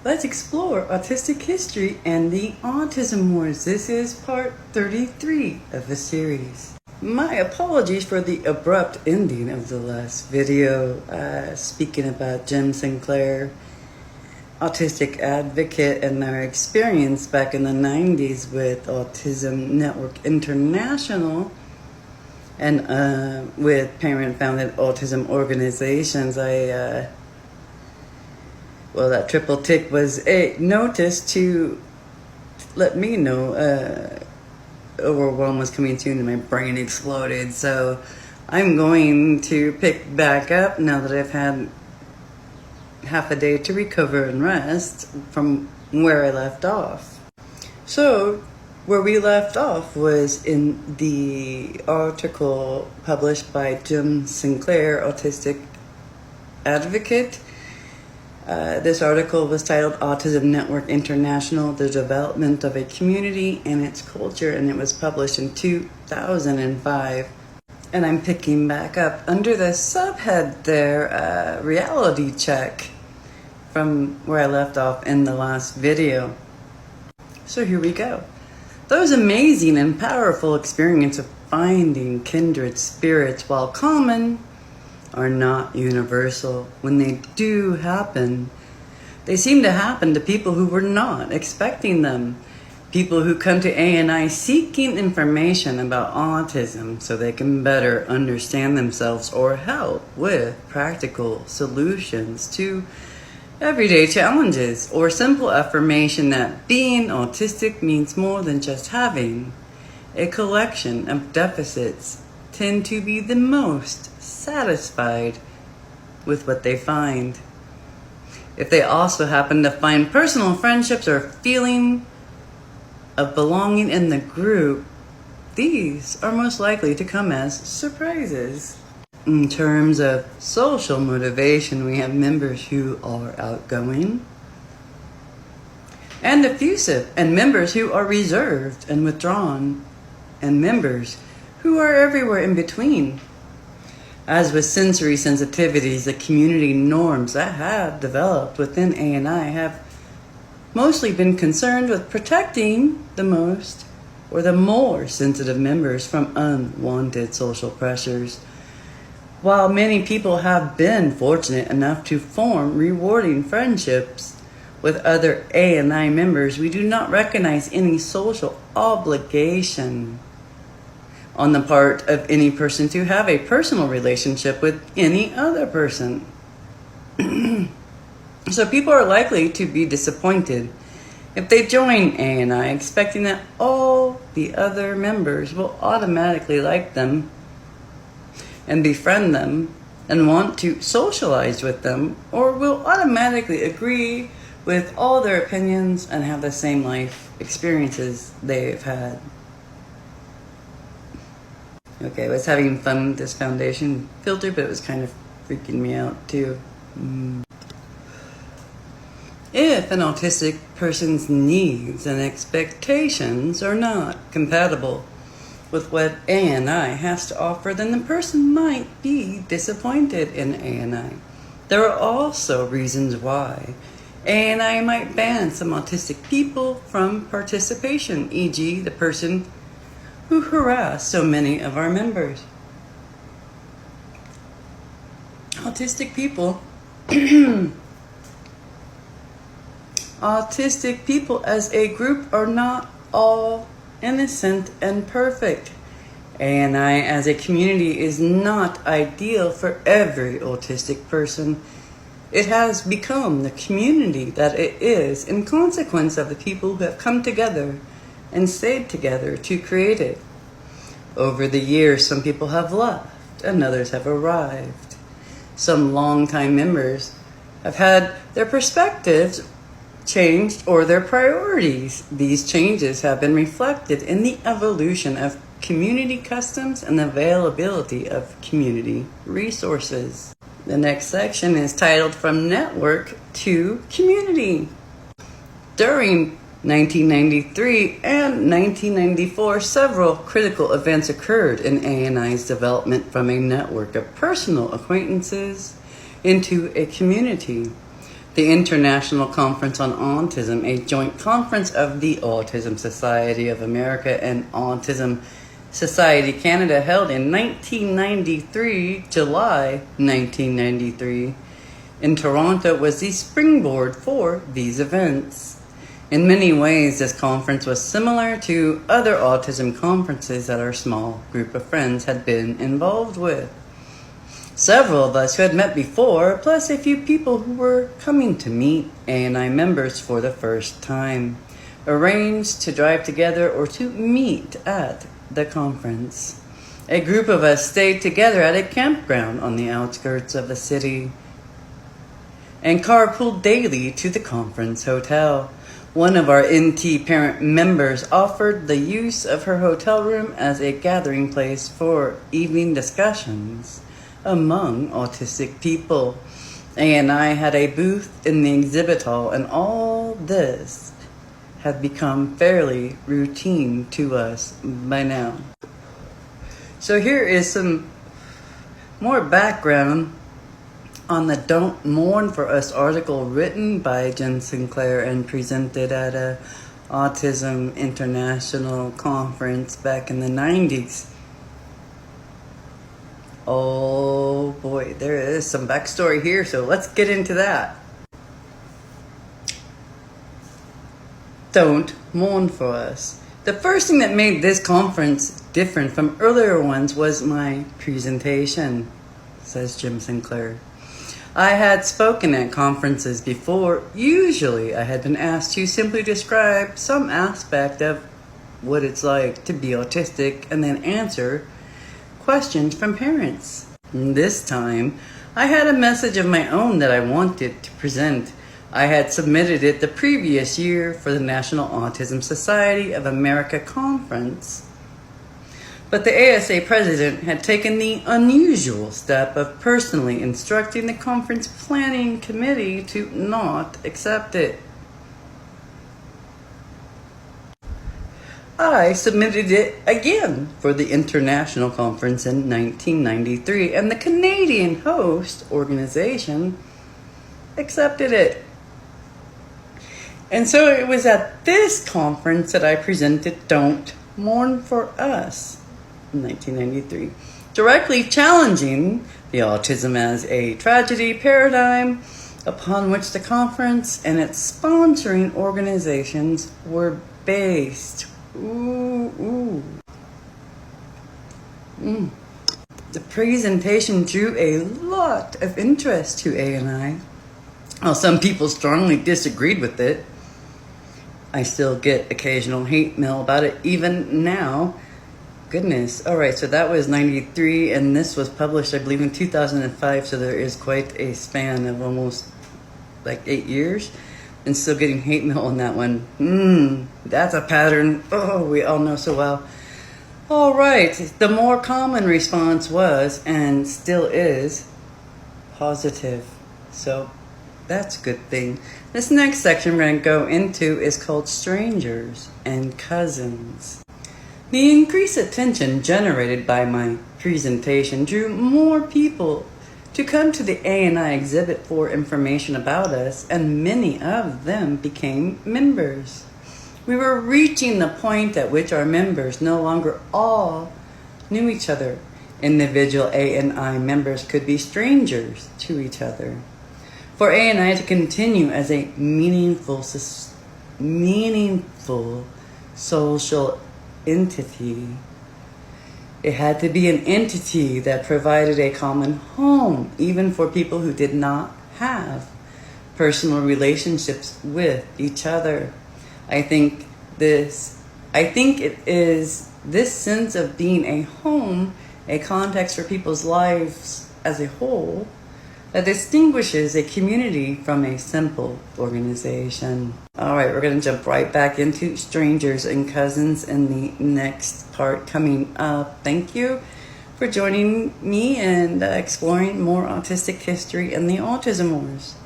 Let's explore autistic history and the Autism Wars. This is part 33 of the series. My apologies for the abrupt ending of the last video, speaking about Jim Sinclair, autistic advocate, and their experience back in the 90s with Autism Network International and with parent-founded autism organizations. Well, that triple tick was a notice to let me know overwhelm was coming soon and my brain exploded. So I'm going to pick back up now that I've had half a day to recover and rest from where I left off. So where we left off was in the article published by Jim Sinclair, autistic advocate. This article was titled Autism Network International, The Development of a Community and Its Culture, and it was published in 2005. And I'm picking back up under the subhead there, reality check, from where I left off in the last video. So here we go. Those amazing and powerful experiences of finding kindred spirits, while common, are not universal. When they do happen, they seem to happen to people who were not expecting them. People who come to ANI seeking information about autism so they can better understand themselves or help with practical solutions to everyday challenges, or simple affirmation that being autistic means more than just having a collection of deficits, tend to be the most satisfied with what they find. If they also happen to find personal friendships or feeling of belonging in the group, these are most likely to come as surprises. In terms of social motivation, we have members who are outgoing and effusive, and members who are reserved and withdrawn, and members who are everywhere in between. As with sensory sensitivities, the community norms that have developed within ANI have mostly been concerned with protecting the most or the more sensitive members from unwanted social pressures. While many people have been fortunate enough to form rewarding friendships with other ANI members, we do not recognize any social obligation on the part of any person to have a personal relationship with any other person. So people are likely to be disappointed if they join ANI expecting that all the other members will automatically like them and befriend them and want to socialize with them, or will automatically agree with all their opinions and have the same life experiences they've had. Okay, I was having fun with this foundation filter, but it was kind of freaking me out too. If an autistic person's needs and expectations are not compatible with what ANI has to offer, then the person might be disappointed in ANI. There are also reasons why ANI might ban some autistic people from participation, e.g. the person who harass so many of our members. Autistic people Autistic people as a group are not all innocent and perfect. ANI as a community is not ideal for every autistic person. It has become the community that it is in consequence of the people who have come together and stayed together to create it. Over the years, some people have left and others have arrived. Some longtime members have had their perspectives changed or their priorities. These changes have been reflected in the evolution of community customs and availability of community resources. The next section is titled From Network to Community. During 1993 and 1994, several critical events occurred in ANI's development from a network of personal acquaintances into a community. the International Conference on Autism, a joint conference of the Autism Society of America and Autism Society Canada, held in 1993, July 1993, in Toronto, was the springboard for these events. In many ways, this conference was similar to other autism conferences that our small group of friends had been involved with. Several of us who had met before, plus a few people who were coming to meet ANI members for the first time, arranged to drive together or to meet at the conference. A group of us stayed together at a campground on the outskirts of the city and carpooled daily to the conference hotel. One of our NT parent members offered the use of her hotel room as a gathering place for evening discussions among autistic people. ANI had a booth in the exhibit hall, and all this had become fairly routine to us by now. So here is some more background on the Don't Mourn for Us article written by Jen Sinclair and presented at a Autism International conference back in the 90s. Oh boy, there is some backstory here, so let's get into that. Don't mourn for us. The first thing that made this conference different from earlier ones was my presentation, says Jim Sinclair. I had spoken at conferences before. Usually I had been asked to simply describe some aspect of what it's like to be autistic and then answer questions from parents. This time, I had a message of my own that I wanted to present. I had submitted it the previous year for the National Autism Society of America conference. But the ASA president had taken the unusual step of personally instructing the conference planning committee to not accept it. I submitted it again for the international conference in 1993, and the Canadian host organization accepted it. And so it was at this conference that I presented Don't Mourn for Us in 1993, directly challenging the autism as a tragedy paradigm upon which the conference and its sponsoring organizations were based. The presentation drew a lot of interest to ANI. While some people strongly disagreed with it, I still get occasional hate mail about it even now. Goodness. All right, so that was 93, and this was published, I believe, in 2005, so there is quite a span of almost like 8 years. And still getting hate mail on that one. That's a pattern. Oh, we all know so well. All right. The more common response was, and still is, positive. So that's a good thing. This next section we're going to go into is called Strangers and Cousins. The increased attention generated by my presentation drew more people to come to the ANI exhibit for information about us, and many of them became members. We were reaching the point at which our members no longer all knew each other. Individual ANI members could be strangers to each other. For ANI to continue as a meaningful social entity, it had to be an entity that provided a common home, even for people who did not have personal relationships with each other. I think it is this sense of being a home, a context for people's lives as a whole, that distinguishes a community from a simple organization. All right, we're going to jump right back into Strangers and Cousins in the next part coming up. Thank you for joining me and exploring more autistic history and the Autism Wars.